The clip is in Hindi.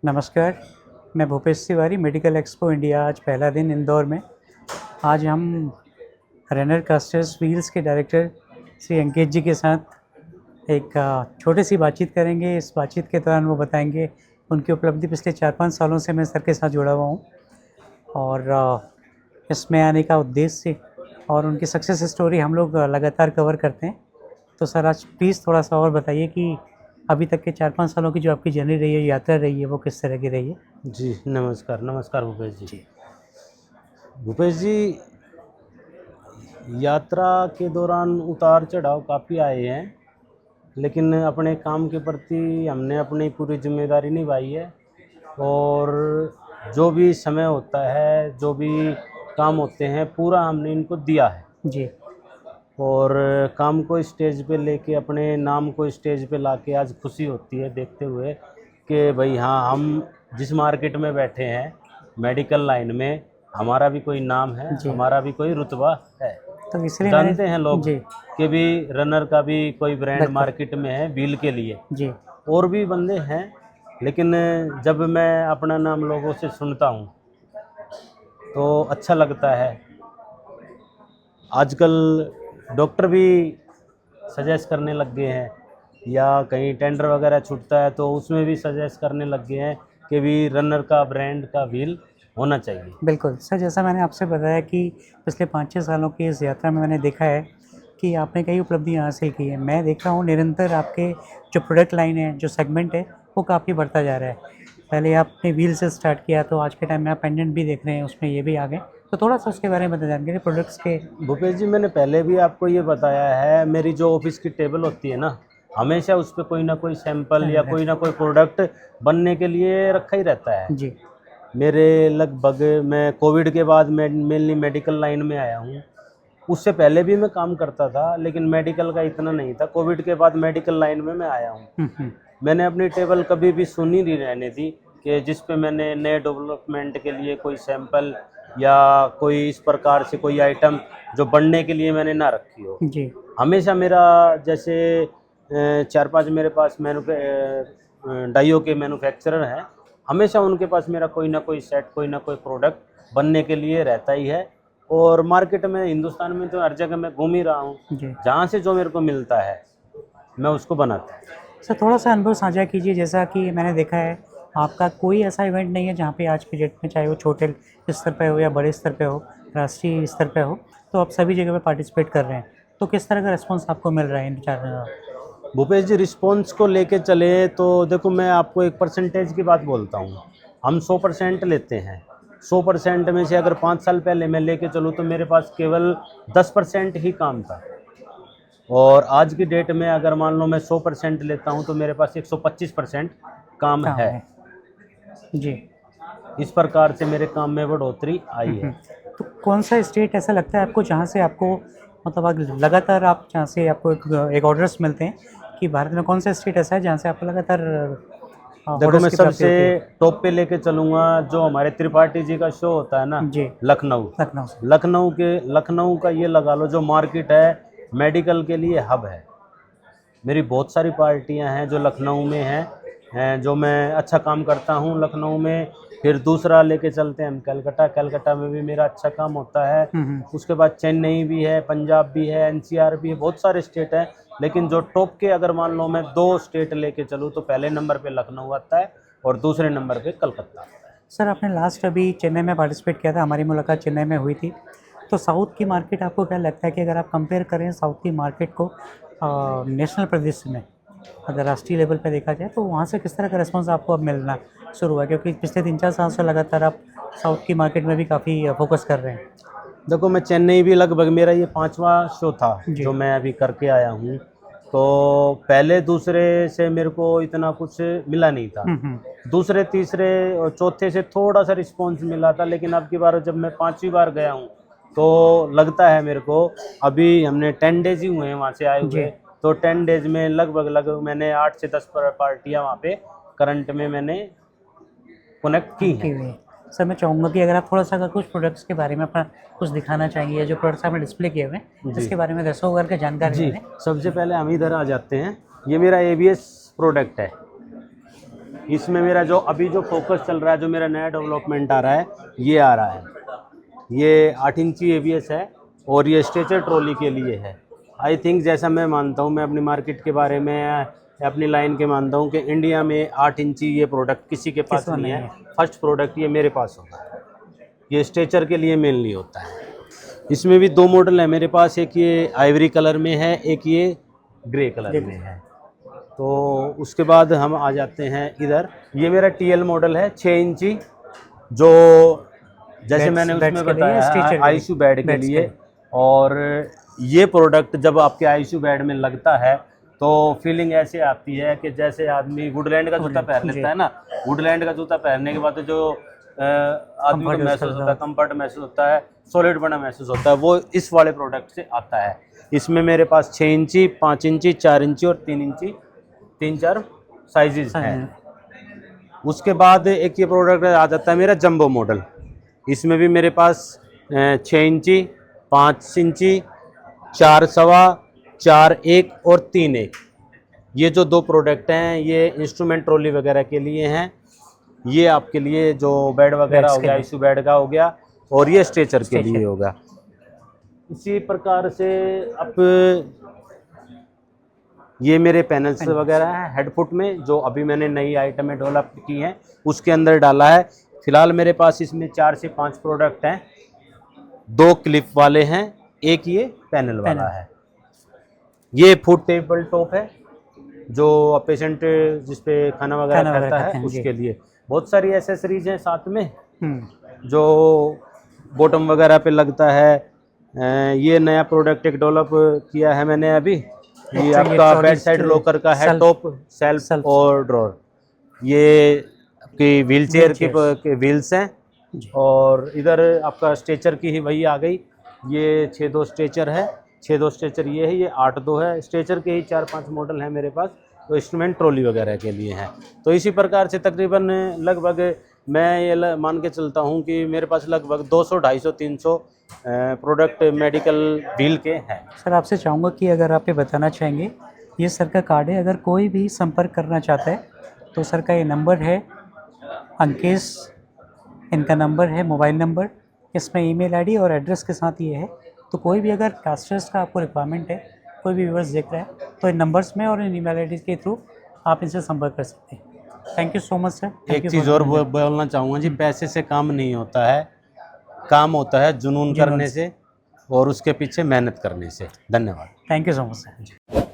नमस्कार, मैं Bhupesh Tiwari, medical expo India. आज पहला दिन इंदौर में। आज हम रनर कास्टर्स व्हील्स के डायरेक्टर श्री अंकित जी के साथ एक छोटी सी बातचीत करेंगे। इस बातचीत के दौरान वो बताएंगे उनकी उपलब्धि। पिछले 4-5 सालों से मैं सर के साथ जुड़ा हुआ हूँ और इसमें आने का उद्देश्य और उनकी सक्सेस स्टोरी हम लोग लगातार कवर करते हैं। तो सर, आज प्लीज़ थोड़ा सा और बताइए कि अभी तक के 4-5 सालों की जो आपकी जर्नी रही है, यात्रा रही है, वो किस तरह की रही है? जी, नमस्कार भूपेश जी। भूपेश जी, यात्रा के दौरान उतार चढ़ाव काफ़ी आए हैं, लेकिन अपने काम के प्रति हमने अपनी पूरी जिम्मेदारी निभाई है और जो भी समय होता है, जो भी काम होते हैं, पूरा हमने इनको दिया है। जी। और काम को स्टेज पे लेके, अपने नाम को स्टेज पे लाके आज खुशी होती है देखते हुए कि भाई हाँ, हम जिस मार्केट में बैठे हैं, मेडिकल लाइन में, हमारा भी कोई नाम है, जी। हमारा भी कोई रुतबा है। तो इसलिए मैंने जानते हैं लोग जी, कि भी रनर का भी कोई ब्रांड बिल्कुल। मार्केट में है व्हील के लिए, जी, और भी बंदे हैं, लेकिन जब मैं अपना नाम लोगों से सुनता हूँ तो अच्छा लगता है। आजकल डॉक्टर भी सजेस्ट करने लग गए हैं, या कहीं टेंडर वगैरह छूटता है तो उसमें भी सजेस्ट करने लग गए हैं कि भी रनर का ब्रांड का व्हील होना चाहिए। बिल्कुल। सर, जैसा मैंने आपसे बताया कि पिछले 5-6 सालों की इस यात्रा में मैंने देखा है कि आपने कई उपलब्धियाँ हासिल की हैं। मैं देख रहा हूँ निरंतर आपके जो प्रोडक्ट लाइन है, जो सेगमेंट है, वो काफ़ी बढ़ता जा रहा है। पहले आपने व्हील से स्टार्ट किया, तो आज के टाइम में आप पेंडेंट भी देख रहे हैं, उसमें ये भी आ गए। तो थोड़ा-सा उसके बारे में बता जानकारी प्रोडक्ट्स के। भूपेश जी, मैंने पहले भी आपको ये बताया है, मेरी जो ऑफिस की टेबल होती है ना, हमेशा उस पर कोई ना कोई सैंपल या कोई ना कोई प्रोडक्ट बनने के लिए रखा ही रहता है। जी, मेरे लगभग, मैं कोविड के बाद मेनली मेडिकल लाइन में आया हूँ। उससे पहले भी मैं काम करता था, लेकिन मेडिकल का इतना नहीं था। कोविड के बाद मेडिकल लाइन में मैं आया हूँ। मैंने अपनी टेबल कभी भी सुनी नहीं रहने दी कि जिस पे मैंने नए डेवलपमेंट के लिए कोई सैंपल या कोई इस प्रकार से कोई आइटम जो बनने के लिए मैंने ना रखी हो। जी, हमेशा मेरा, जैसे 4-5 मेरे पास डाइयों के मैन्युफैक्चरर हैं, हमेशा उनके पास मेरा कोई ना कोई सेट, कोई ना कोई प्रोडक्ट बनने के लिए रहता ही है। और मार्केट में, हिंदुस्तान में तो हर जगह मैं घूम ही रहा हूँ, जी। जहाँ से जो मेरे को मिलता है मैं उसको बनाता हूँ। सर, थोड़ा-सा अनुभव साझा कीजिए। जैसा कि मैंने देखा है, आपका कोई ऐसा इवेंट नहीं है जहाँ पे आज की डेट में, चाहे वो छोटे स्तर पे हो या बड़े स्तर पे हो, राष्ट्रीय स्तर पे हो, तो आप सभी जगह पे पार्टिसिपेट कर रहे हैं। तो किस तरह का रिस्पॉन्स आपको मिल रहा है इन चार? भूपेश जी, रिस्पॉन्स को लेके चले तो देखो, मैं आपको एक परसेंटेज की बात बोलता हूँ। हम 100% लेते हैं। 100% में से अगर 5 साल पहले मैं लेके चलूँ तो मेरे पास केवल 10% ही काम था, और आज की डेट में अगर मान लो मैं 100% लेता हूँ तो मेरे पास 125% काम काम है। है। जी। इस प्रकार से मेरे काम में बढ़ोतरी आई है। तो कौन-सा स्टेट ऐसा लगता है आपको जहाँ से आपको, मतलब लगातार आप जहाँ से आपको एक ऑर्डर्स मिलते हैं, कि भारत में कौन-सा स्टेट ऐसा है जहाँ से आपको लगातार देखो, ऑर्डर्स मैं की प्राप्ति सबसे होती है? टॉप पे लेके चलूँगा, जो हमारे त्रिपाठी जी का शो होता है ना, जी, लखनऊ। लखनऊ से। लखनऊ का ये लगा लो, जो मार्केट है, मेडिकल के लिए हब है। मेरी बहुत सारी पार्टियां हैं जो लखनऊ में हैं, जो मैं अच्छा काम करता हूं लखनऊ में। फिर दूसरा लेके चलते हैं हम कलकत्ता। कलकत्ता में भी मेरा अच्छा काम होता है। हुँ, हुँ। उसके बाद चेन्नई भी है, पंजाब भी है, एनसीआर भी है, बहुत सारे स्टेट हैं। लेकिन जो टॉप के, अगर मान लो मैं 2 स्टेट लेके चलूँ तो पहले नंबर पे लखनऊ आता है और दूसरे नंबर पे कलकत्ता आता है। सर, आपने लास्ट अभी चेन्नई में पार्टिसिपेट किया था, हमारी मुलाकात चेन्नई में हुई थी। तो साउथ की मार्केट आपको क्या लगता है कि अगर आप कंपेयर करें साउथ की मार्केट को नेशनल परिदृश्य में, अगर राष्ट्रीय लेवल पे देखा जाए, तो वहाँ से किस तरह का रिस्पॉन्स आपको अब मिलना शुरू हुआ? क्योंकि पिछले 3-4 साल से लगातार आप साउथ की मार्केट में भी काफ़ी फोकस कर रहे हैं। देखो, मैं चेन्नई भी लगभग, मेरा ये 5वां शो था जी। जो मैं अभी करके आया हूँ। तो पहले दूसरे से मेरे को इतना कुछ मिला नहीं था। हुँ, हुँ। दूसरे, तीसरे और चौथे से थोड़ा सा रिस्पॉन्स मिला था, लेकिन अब की बार जब मैं 5वीं बार गया हूँ तो लगता है मेरे को, अभी हमने 10 डेज ही हुए हैं वहाँ से आए जी। हुए, तो 10 डेज में लगभग मैंने 8 से 10 पार्टियाँ वहाँ पे करंट में मैंने कनेक्ट की की हैं। हुई है। सर, मैं चाहूँगा कि अगर आप थोड़ा-सा अगर कुछ प्रोडक्ट्स के बारे में अपना कुछ दिखाना चाहेंगे, या जो प्रोडक्ट्स आपने डिस्प्ले किए हुए हैं, जी इसके बारे में दर्शकों को जानकारी दे जी, दें। सबसे पहले हम इधर आ जाते हैं। ये मेरा एबीएस प्रोडक्ट है। इसमें मेरा जो अभी जो फोकस चल रहा है, जो मेरा नया डेवलपमेंट आ रहा है, ये आ रहा है, ये 8 इंची ABS है और ये स्ट्रेचर ट्रॉली के लिए है। आई थिंक जैसा मैं मानता हूँ, मैं अपनी मार्केट के बारे में या अपनी लाइन के मानता हूँ कि इंडिया में 8 इंची ये प्रोडक्ट किसी के पास नहीं है। फर्स्ट प्रोडक्ट ये मेरे पास होगा। ये स्ट्रेचर के लिए मेनली होता है। इसमें भी 2 मॉडल है मेरे पास, एक ये आइवरी कलर में है, एक ये ग्रे कलर में है। तो उसके बाद हम आ जाते हैं इधर, ये मेरा TL मॉडल है 6 इंची, जो जैसे मैंने उसमें बताया ICU बेड के लिए। और ये प्रोडक्ट जब आपके ICU बेड में लगता है तो फीलिंग ऐसे आती है कि जैसे आदमी वुडलैंड का जूता पहन लेता है ना, वुडलैंड का जूता पहनने के बाद जो आदमी को महसूस होता है, कंफर्ट महसूस होता है, सॉलिड बना महसूस होता है, वो इस वाले प्रोडक्ट से आता है। इसमें मेरे पास 6 इंची, 5 इंची, 4 इंची और 3 इंची 3-4 साइजेस हैं। उसके बाद एक ये प्रोडक्ट आ जाता है मेरा जंबो मॉडल। इसमें भी मेरे पास 6 इंची, 5 इंची, 4.25, 4.1 और 3.1, ये जो 2 प्रोडक्ट हैं ये इंस्ट्रूमेंट ट्रॉली वगैरह के लिए हैं। ये आपके लिए जो बेड वगैरह हो गया, ICU बेड का हो गया, और ये स्ट्रेचर के लिए होगा। इसी प्रकार से अब ये मेरे पैनल्स वगैरह हैं हेडफुट में, जो अभी मैंने नई आइटमें डेवलप की हैं उसके अंदर डाला है। फिलहाल मेरे पास इसमें 4 से 5 प्रोडक्ट हैं, 2 क्लिप वाले हैं, एक ये पैनल वाला है। ये फूड टेबल टॉप है, जो पेशेंट जिसपे खाना वगैरह खाता है उसके लिए। बहुत सारी एसेसरीज हैं साथ में, जो बॉटम वगैरह पे लगता है। ये नया प्रोडक्ट एक डेवलप किया है मैंने अभी, ये आपका बेड साइड लॉकर का है, टॉप सेल्फ और ड्रॉर। ये आपकी व्हील चेयर के व्हील्स हैं, और इधर आपका स्ट्रेचर की ही वही आ गई। ये 6-2 स्ट्रेचर है, 6-2 स्ट्रेचर ये है, ये 8-2 है। स्ट्रेचर के ही 4-5 मॉडल हैं मेरे पास, तो इंस्ट्रूमेंट ट्रॉली वगैरह के लिए हैं। तो इसी प्रकार से तकरीबन लगभग मैं ये मान के चलता हूँ कि मेरे पास लगभग 200, 250, 300 प्रोडक्ट मेडिकल व्हील के हैं। सर आपसे चाहूँगा कि अगर आप ये बताना चाहेंगे, ये सर का कार्ड है, अगर कोई भी संपर्क करना चाहता है तो सर का ये नंबर है अंकेश, इनका नंबर है, मोबाइल नंबर, इसमें ईमेल आईडी और एड्रेस के साथ ये है। तो कोई भी अगर कास्टर्स का आपको रिक्वायरमेंट है, कोई भी व्यूअर्स देख रहा है, तो इन नंबर्स में और इन ईमेल आईडी के थ्रू आप इनसे संपर्क कर सकते हैं। Thank you so much sir. एक चीज़ और बोलना चाहूँगा जी, पैसे से काम नहीं होता है, काम होता है जुनून करने से और उसके पीछे मेहनत करने से। धन्यवाद। Thank you so much sir.